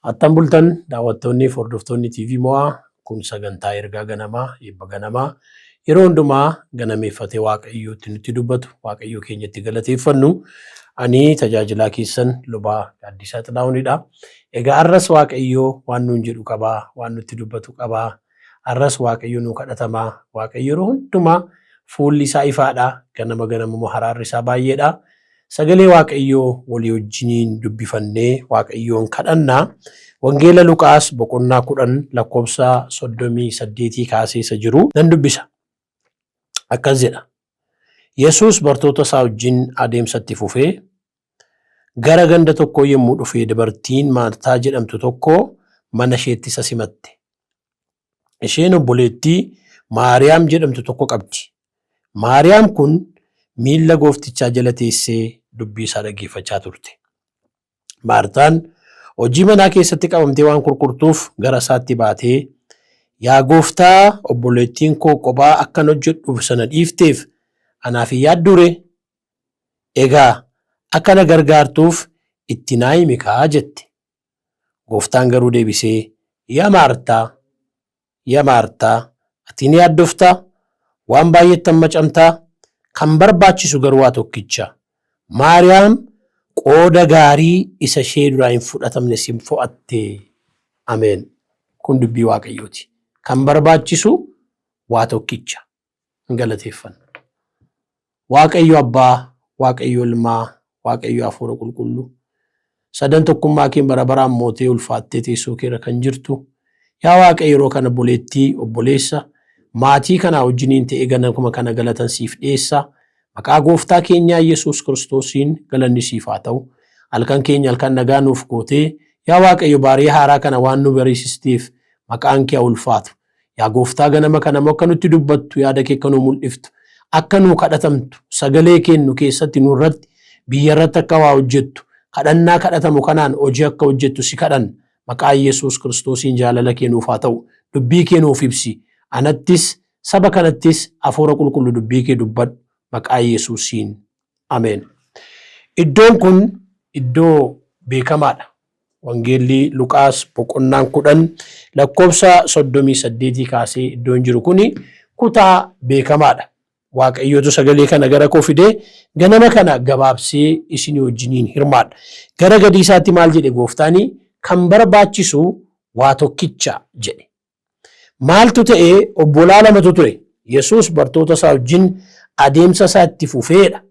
Attam bultan daawwattoonni hordoftoonni TV Mo'aa kun sagantaa ergaa ganamaa eebba ganamaa yeroo hundumaa ganameeffatee Waaqayyootti nutti dubbatu Waaqayyoo keenyatti galateeffannu ani tajaajilaa keessan lubaa Gaaddisaa Xilaahunidha. Egaa arras Waaqayyoo waan nuun jedhu qabaa, waan nutti dubbatu qabaa. Arras Waaqayyoo nu kadhatamaa. Waaqayyoo yeroo hundumaa fuulli isaa ifaadha. Ganama haraarri isaa baay'eedha. Sagalee Waaqayyoo walii wajjiniin dubbifannee Waaqayyoon kadhannaa. Wangeela Luqaas boqonnaa 10 lakkoofsa 38 kaasee isa jiru nan dubbisa. Akkas jedha. Yesuus bartoota isaa wajjin adeemsatti fufee gara ganda tokko yommuu dhufee dubartiin Maartaa jedhamtu tokko mana isheetti isa simatte. Isheen obboleettii Maariyaam jedhamtu tokko qabdi. Maariyaam kun miilla gooftichaa jala teessee dubbii isaa dhaggeeffachaa turte. Maartaan hojii manaa keessatti qabamtee waan kurkurtuuf gara isaatti baatee, yaa gooftaa, obboleettiin koo kophaa akkan hojjedhuuf sana dhiifteef anaaf hin yaaddure? Egaa akka na gargaartuuf itti naa himi kaa jette. Gooftaan garuu deebisee, yaa Maartaa, ati ni yaaddoftaa? Waan baay'eetti hammacamtaa? Kan barbaachisu garuu waa tokkicha. Maariyaam qooda gaarii isa ishee duraa hin fudhatamne sin fo'atte. Ameen. Kun dubbii Waaqayyooti. Kan barbaachisu waa tokkicha. Galateeffanna. Waaqayyo Abbaa, Waaqayyo Ilmaa, Waaqayyo Hafuura Qulqulluu. Sadan tokkummaa kee bara baraan mootee ulfaattee teessoo keerra kan jirtu. Yaa Waaqayyo yeroo kana obboleettii, obboleessa, maatii kana wajjiniin ta'ee ganama kana galatan siif dhiyeessa. Maqaa gooftaa keenyaa Yesuus Kiristoosiin galanni siif haa ta'u. Halkan keenya halkan nagaa nuuf gootee, yaa Waaqayyo baarii haaraa kana waan nu barsiisteef maqaan kee haa ulfaatu. Yaa gooftaa ganama kana akka nutti dubbattu, yaada kee akka nu mul'iftu, akka nu kadhatamtu, sagalee kennu keessatti nurratti, biyya irratti akka waa hojjettu, kadhannaa kadhatamu kanaan hojii akka hojjettu si kadhan. Maqaa Yesuus Kiristoosiin jaalala kee nuuf haa ta'u. Dubbii kee nuuf ibsi. Anattis saba kanattis Hafuura Qulqulluu dubbii kee dubbadhu. Maqaa Yesuusiin. Ameen. Iddoon kun iddoo beekamaadha. Wangeelli Luqaas boqonnaan 10 lakkoofsa 38 kaasee iddoon jiru kuni kutaa beekamaadha. Waaqayyootu sagalee kana gara koo fidee ganama kana gabaabsee isin wajjiniin hirmaadha. Gara gadii isaatti maal jedhe gooftaanii? Kan barbaachisu waa tokkicha jedhe. Maaltu ta'ee? Obbolaa lamatu ture. Yesuus bartoota isaa wajjin adeemsa isaa itti fufeedha.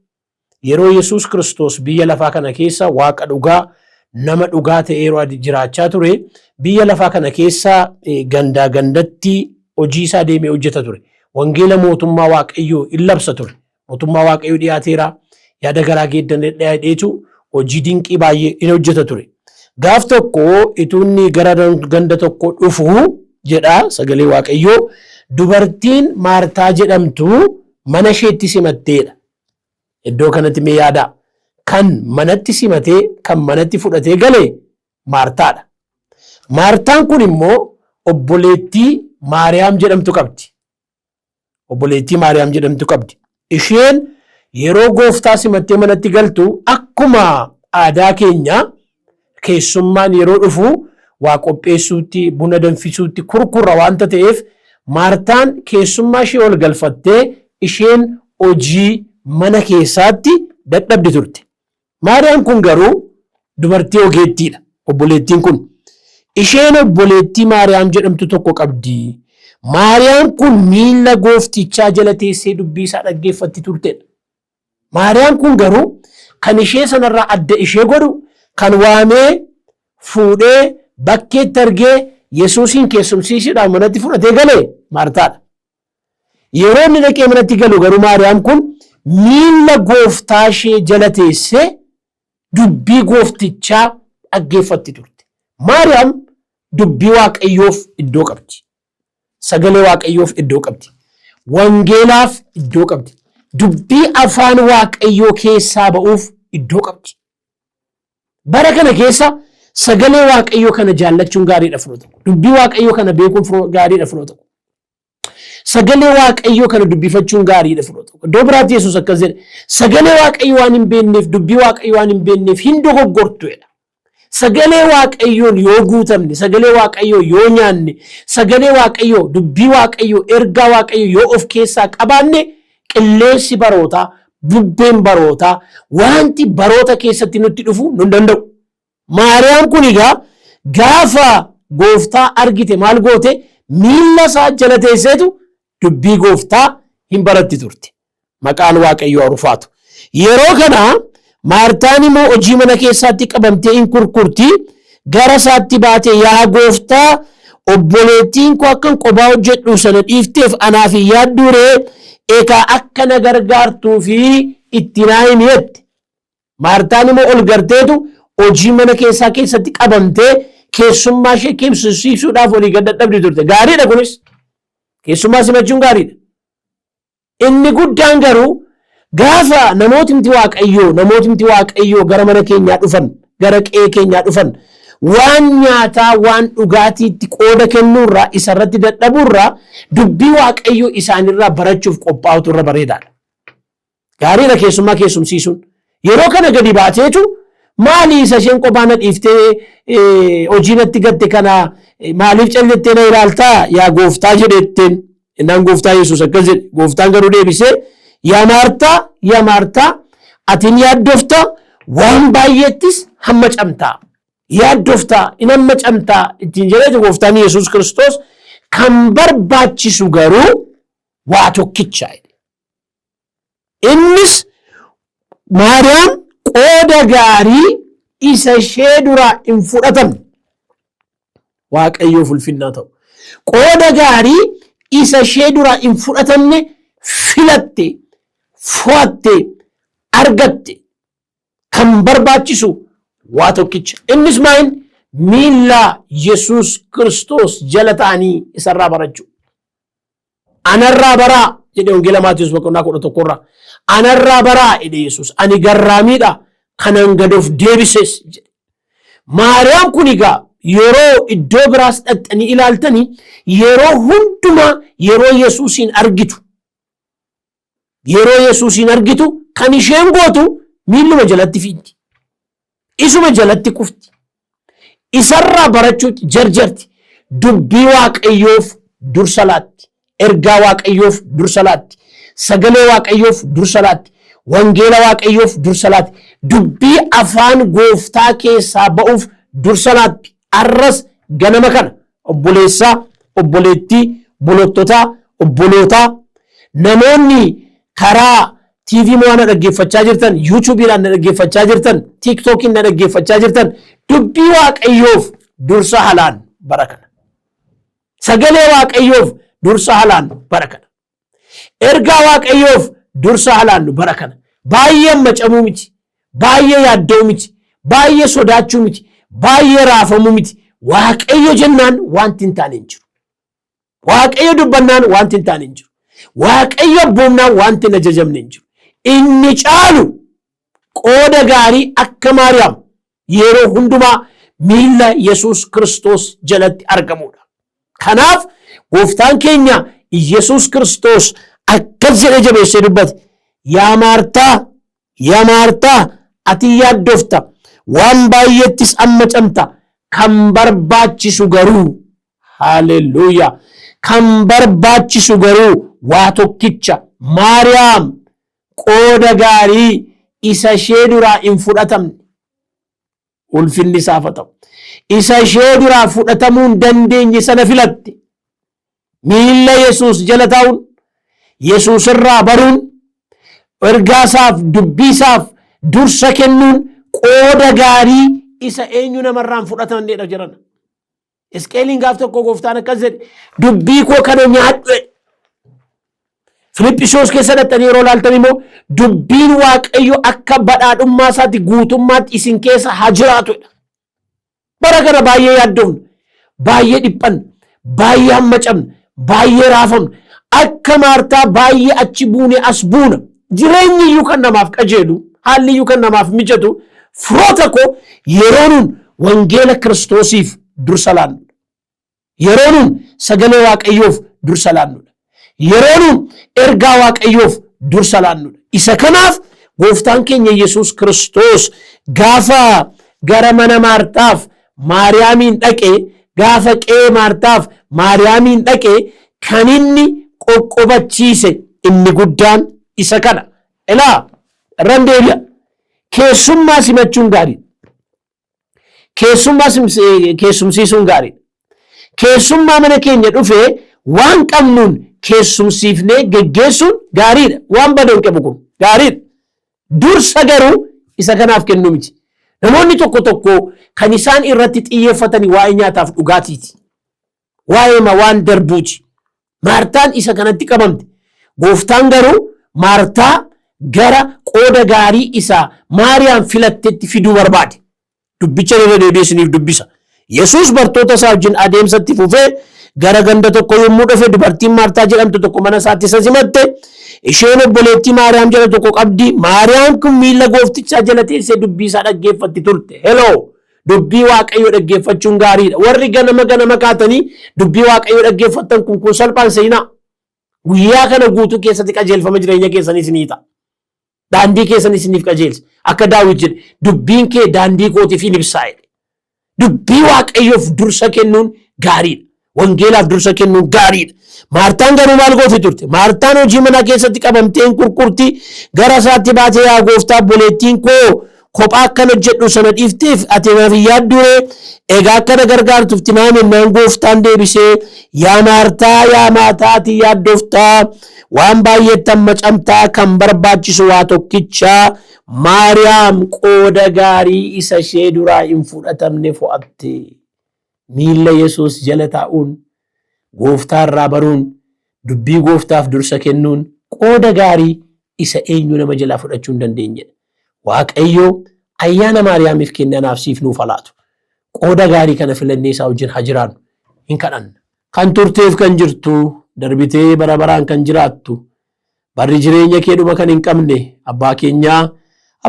Yeroo Yesuus Kiristoos biyya lafaa kana keessa Waaqa dhugaa, nama dhugaa ta'ee yeroo jiraachaa ture, biyya lafaa kana keessa gandaa gandatti hojii isaa deemee hojjeta ture. Wangeela mootummaa Waaqayyoo in labsa ture. Mootummaa Waaqayyoo dhiyaateera. Yaada garaa geeddareetu hojii dinqii baay'ee in hojjeta ture. Gaaf tokko ituunni gara ganda tokko dhufu jedha sagalee Waaqayyoo, dubartiin Maartaa jedhamtu mana isheetti simatteedha. Iddoo kanatti mee yaada? Kan manatti simatee, kan manatti fudhatee galee Maartaadha. Maartaan kun immoo obboleettii Maariyaam jedhamtu qabdi. Obboleettii Maariyaam jedhamtu qabdi. Isheen yeroo gooftaa simattee manatti galtu akkuma aadaa keenya keessummaan yeroo dhufu waa qopheessuutti, buna danfisuutti kurkurra waanta ta'eef Maartaan keessummaa ishee ol galfattee isheen hojii mana keessaatti dadhabdi turte. Maariyaam kun garuu dubartii ogeettiidha. Obboleettiin kun isheen obboleettii Maariyaam jedhamtu tokko qabdi. Maariyaam kun miilla gooftichaa jala teessee dubbii isaa dhaggeeffatti turtedha. Maariyaam kun garuu kan ishee sanarraa adda ishee godhu, kan waamee fuudhee bakkeetti argee Yesuusiin keessumsiisuudhaan manatti fudhatee galee Maartaadha. Yeroo inni dhaqee manatti galu garuu Maariyaam kun miilla gooftaa ishee jala teessee dubbii gooftichaa dhaggeeffatti turte. Maariyaam dubbii Waaqayyoof iddoo qabdi. Sagalee Waaqayyoof iddoo qabdi. Wangeelaaf iddoo qabdi. Dubbii afaan Waaqayyoo keessaa ba'uuf iddoo qabdi. Bara kana keessa sagalee Waaqayyoo kana jaallachuun gaariidha firoota. Dubbii Waaqayyoo kana beekuun gaariidha firoota. Sagalee Waaqayyoo kana dubbifachuun gaariidha firoota. Iddoo biraatti Yesuus akkas jedhe, sagalee Waaqayyoo waan hin beekneef, dubbii Waaqayyoo waan hin beekneef hin dogoggortu jedha. sagalee waaqayyoon yoo guutamne, sagalee waaqayyoo yoo nyaanne, sagalee waaqayyoo, dubbii waaqayyoo, ergaa waaqayyoo yoo of keessaa qabaanne, qilleensi barootaa, bubbeen barootaa, wanti baroota keessatti nutti dhufu nun danda'u. Maariyaam kun egaa gaafa gooftaa argite maal goote? Miilla isaa jala teesseetu dubbii gooftaa hin baratti turte. Maqaan waaqayyoo arufaatu. Yeroo kana Maartaan immoo hojii mana keessaatti qabamtee hin kurkurti. Gara isaatti baatee, yaa gooftaa, obboleettiin koo akkan qophaa hojjedhu sana dhiifteef anaaf hin yaadduu ree? Egaa akka na gargaartuu fi itti naa himi jette. Maartaan immoo ol garteetu hojii mana keessaa keessatti qabamtee keessummaa ishee keemsisiisuudhaaf olii gad dadhabdi turte. Gaariidha kunis. Keessummaa simachuun gaariidha. Inni guddaan garuu gaafa namootni waaqayyoo gara mana keenyaa dhufan, gara qe'ee keenyaa dhufan, waan nyaataa, waan dhugaatiitti qooda kennuurraa, isarratti dadhabuurraa, dubbii waaqayyoo isaanirraa barachuuf qophaa'utu irra bareedaadha. Gaariidha keessummaa keessumsiisuun. Yeroo kana gadi baateetu maali isa isheen qophaa na dhiiftee hojii natti gatte kana maaliif callettee na ilaaltaa yaa gooftaa jedhetteen. Innaan gooftaa Yesuus akkas jedhe. Gooftaan garuu deebisee, yaa Maartaa, ati ni yaaddoftaa, waan baay'eettis hamma camtaa. Yaaddoftaa, in hamma camtaa ittiin jedheetu gooftaan Yesuus Kiristoos kan barbaachisu garuu waa tokkicha. Innis Maariyaam qooda gaarii isa ishee duraa hin fudhatamne. Waaqayyoof ulfinnaa ta'u. Qooda gaarii isa ishee duraa hin fudhatamne filatte, fo'atte, argatte. Kan barbaachisu waa tokkicha. Innis maal? Miilla Yesuus Kiristoos jala ta'anii isarraa barachuu. Anarraa baraa jedhe Wangeela Maatiyuus boqonnaa 11 anarraa baraa jedhe Yesuus. Ani garraamiidha kanan gad of deebises jedhe. Maariyaam kun egaa yeroo iddoo biraas dhaqxanii ilaaltanii yeroo hundumaa yeroo Yesuusin argitu kan isheen gootu miilluma jalatti fiigdi. Isuma jalatti kufti. Isarraa barachuutti jarjarti. Dubbii waaqayyoof dursa laatti. Ergaa waaqayyoof dursa laatti. Sagalee waaqayyoof dursa laatti. Wangeela waaqayyoof dursa laatti. Dubbii afaan gooftaa keessaa ba'uuf dursa laatti. Arras ganama kana obboleessaa, obboleettii, bolottotaa, obbolootaa, namoonni karaa TV mo'ana dhaggeeffachaa jirtan, YouTube'idhaan na dhaggeeffachaa jirtan, TikTok'in na dhaggeeffachaa jirtan, dubbii waaqayyoof dursa halaan bara kana. Sagalee waaqayyoof dursa halaan bara kana. Ergaa waaqayyoof dursa halaan bara kana. Baay'ee macamuu miti, baay'ee yaaddoo miti, baay'ee sodaachuu miti, baay'ee raafamuu miti. Waaqayyo jennaan wanti hin taane hin jiru. Waaqayyo dubbannaan wanti hin taane hin jiru. Waaqayyo abboomnaan wanti hin ajajamne hin jiru. Inni caalu qooda gaarii akka Maariyaam yeroo hundumaa miilla Yesuus Kiristoos jalatti argamudha. Kanaaf gooftaan keenya Yesuus Kiristoos akkas jedhee jabeessee dubbate. Yaa Maartaa, ati yaaddofta, waan baay'eettis amma camta. Kan barbaachisu garuu, haleluuyaa, kan barbaachisu garuu waa tokkicha. Maariyaam qooda gaarii isa ishee duraa hin fudhatamne. Ulfinni isaaf haa ta'u. Isa ishee duraa fudhatamuu hin dandeenye sana filatte. Miilla Yesuus jala taa'uun, Yesuus irraa baruun, ergaa isaaf, dubbii isaaf dursa kennuun qooda gaarii isa eenyu namarraan fudhatamneedha jiran. Hisqeeliin gaaf tokko gooftaan akkas jedhe, dubbii koo kana nyaadhu. Filiphisiyoos keessa dhaqxanii yeroo ilaaltan immoo dubbiin waaqayyo akka badhaadhummaa isaatti guutummaatti isin keessa haa jiraatudha. Bara kana baay'ee yaaddoomna, baay'ee dhiphanna, baay'ee hammacamna, baay'ee raafamna. Akka Maartaa baay'ee achi buune as buuna. Jireenyi iyyuu kan namaaf qajeelu, haalli iyyuu kan namaaf mijatu, firoota koo yeroo nuun wangeela Kiristoosiif dursa laannudha. Yeroo nuun sagalee waaqayyoof dursa laannudha. Yeroo nuun ergaa waaqayyoof dursa laannudha. Isa kanaaf gooftaan keenya Yesuus Kiristoos gaafa gara mana Maartaaf Maariyaamiin dhaqee gaafa qe'ee Maartaaf Maariyaamiin dhaqee kan inni qoqqobachiise inni guddaan isa kana. Ilaa irraan deebi'a. Keessummaa simachuun gaariidha. Keessumsiisuun gaariidha. Keessummaa mana keenya dhufee waan qabnuun keessumsiifnee geggeessuun gaariidha. Waan badoon qabu kun gaariidha. Dursa garuu isa kanaaf kennu miti. Namoonni tokko tokko kan isaan irratti xiyyeeffatanii waa'ee nyaataaf dhugaatiiti. Waa'ee waan darbuuti. Maartaan isa kanatti qabamte. Gooftaan garuu Maartaa gara qooda gaarii isaa Maariyaam filattetti fiduu barbaade. Dubbicha irra deebi'eesiniif dubbisa. Yesuus bartoota isaa wajjin adeemsatti fufee gara ganda tokko yommuu dhufe dubartiin Maartaa jedhamtu tokko mana isaatti isa simatte. Isheen obboleettii Maariyaam jala tokko qabdi. Maariyaam kun miila gooftichaa jala teessee dubbii isaa dhaggeeffatti turte. Heloo! Dubbii Waaqayyoo dhaggeeffachuun gaariidha. Warri ganama kaatanii dubbii Waaqayyoo dhaggeeffatan kun salphaan seenaa. Guyyaa kana guutuu keessatti qajeelfama jireenya keessaniis ni ta'a. Daandii keessaniis ni qajeelcha. Akka Daawit jedhe dubbiin kee daandii kootiif ni ibsaa. Dubbii Waaqayyoof dursa kennuun gaariidha. Wangeelaaf dursa kennuun gaariidha. Maartaan garuu maal gooti turte? Maartaan hojii mana keessatti qabamteen kurkurtii gara isaatti baatee yaa gooftaa obboleettiin koo kophaa akkana jedhu sana dhiifteef ati naaf yaaddure egaa akkana gargaartuuf tinaamennaan gooftaan deebisee yaa Maartaa ati yaaddoftaa waan baay'eettan macamtaa kan barbaachisu waa tokkicha Maariyaam qooda gaarii isa ishee duraa hin fudhatamne fo'atte. Miilla Yesuus jala taa'uun gooftaa irraa baruun dubbii gooftaaf dursa kennuun qooda gaarii isa eenyu nama jalaa fudhachuu hin dandeenyedha. Waaqayyo ayyaana Maariyaamiif kennanaaf siif nuuf laatu. Qooda gaarii kana filannee isaa wajjin haa jiraannu hin kadhanna. Kan turteef kan jirtu darbitee bara baraan kan jiraattu barri jireenya kee dhuma kan hin qabne abbaa keenyaa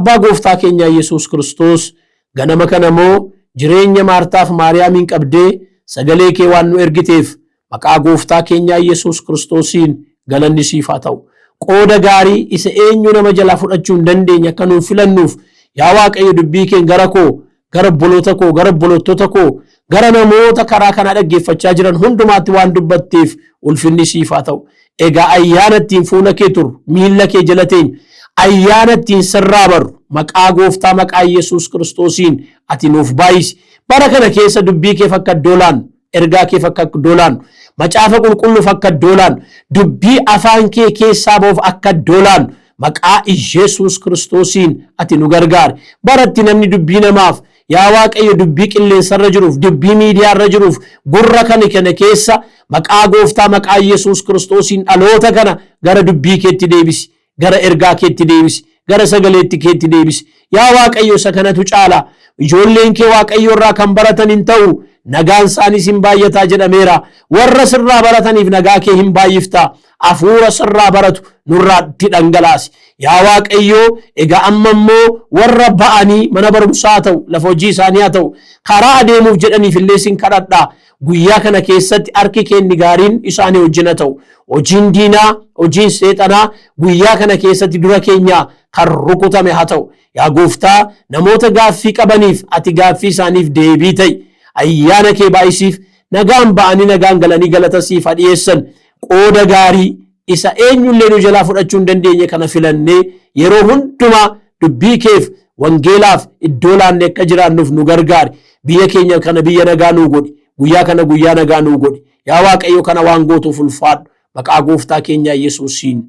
abbaa gooftaa keenyaa Yesuus Kiristoos ganama kana moo jireenya Maartaaf Maariyaamiin qabdee sagalee kee waan nu ergiteef maqaa gooftaa keenyaa Yesuus Kiristoosiin galanni siif haa ta'u. Qooda gaarii isa eenyu nama jalaa fudhachuu hin dandeenye akka nuuf filannuuf yaa Waaqayyo dubbii keen gara koo gara obboloota koo gara obbolootota koo gara namoota karaa kana dhaggeeffachaa jiran hundumaatti waan dubbatteef ulfinni siif haa ta'u. Egaa ayyaana ittiin fuula kee turu miilla kee jala teenyu ayyaana ittiin sirraa barru maqaa gooftaa maqaa Yesuus Kiristoosiin ati nuuf baay'isi. Bara kana keessa dubbii kee fakka doolaan ergaa kee fakka doolaan macaafa qulqulluu fakka doolaan dubbii afaan kee keessaa boof akka doolaan maqaa Yesuus Kiristoosiin ati nu gargaari. Baratti namni dubbii namaaf yaa Waaqayyo dubbii qilleensarra jiruuf dubbii miidiyaarra jiruuf gurra kana keessa maqaa gooftaa maqaa Yesuus Kiristoosiin dhaloota kana gara dubbii keetti deebisi. Gara ergaa keetti deebisi. Gara sagaleetti keetti deebisi. Yaa Waaqayyo isa kanatu caala. Ijoolleen kee Waaqayyo irraa kan baratan hin ta'u nagaan isaaniis hin baay'ataa jedhameera. Warra sirraa barataniif nagaa kee hin baay'iftaa. Hafuura sirraa baratu nurraa dhangalaasi. Yaa Waaqayyo egaa amma immoo warra ba'anii mana barumsaa haa ta'u lafa hojii isaanii haa ta'u karaa adeemuuf jedhaniif illee sin kadhadhaa. Guyyaa kana keessatti harki keenni gaariin isaanii wajjin haa ta'u. Hojiin diinaa, hojiin seexanaa guyyaa kana keessatti dura keenyaa kan rukutame haa ta'u. Yaa gooftaa namoota gaaffii qabaniif ati gaaffii isaaniif deebii ta'i. Ayyaana kee baay'isiif nagaan ba'anii nagaan galanii galata siif haa dhiyeessan. Qooda gaarii isa eenyullee nu jalaa fudhachuu hin dandeenye kana filannee yeroo hundumaa dubbii keef wangeelaaf iddoo laannee akka jiraannuuf nu gargaari. Biyya keenya kana biyya nagaa nuu godhi. Guyyaa kana guyyaa nagaa nuu godhi. Yaa Waaqayyo kana waan gootuuf ulfaadhu. Maqaa gooftaa keenyaa Yesuusiin.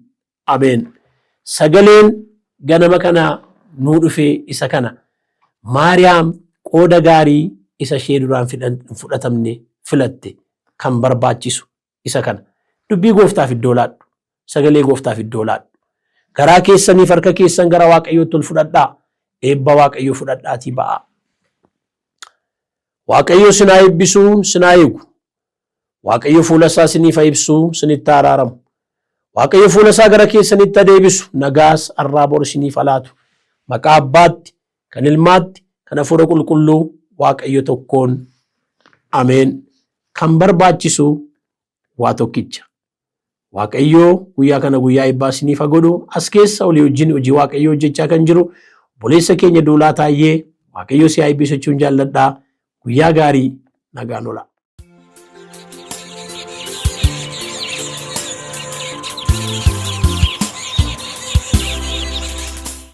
Ameen. Sagaleen ganama kana nuu dhufe isa kana. Maariyaam qooda gaarii isa ishee duraan fudhatamne filatte kan barbaachisu isa kana. Dubbii gooftaaf iddoo laadhu. Sagalee gooftaaf iddoo laadhu. Garaa keessaniif harka keessan gara Waaqayyootti ol fudhadhaa. Eebba Waaqayyoo fudhadhaatii ba'aa. Waaqayyo sinaa eebbisuu sinaa eegu. Waaqayyo fuula isaa siniif ibsuu sinitti araaramu. Waaqayyo fuula isaa gara keessanitti deebisu nagaas arraa bor siniif laatu. Maqaa Abbaatti kan Ilmaatti kan Hafuura Qulqulluu Waaqayyo tokkoon. Ameen. Kan barbaachisu waa tokkicha. Waaqayyo guyyaa kana guyyaa eebbaa siniif haa godhu as keessa olii wajjin hojii Waaqayyo hojjechaa kan jiru obboleessa keenya Duulaa Taayyee Waaqayyo si haa eebbisu jechuun jaalladhaa. Guyyaa gaarii nagaan oolaa.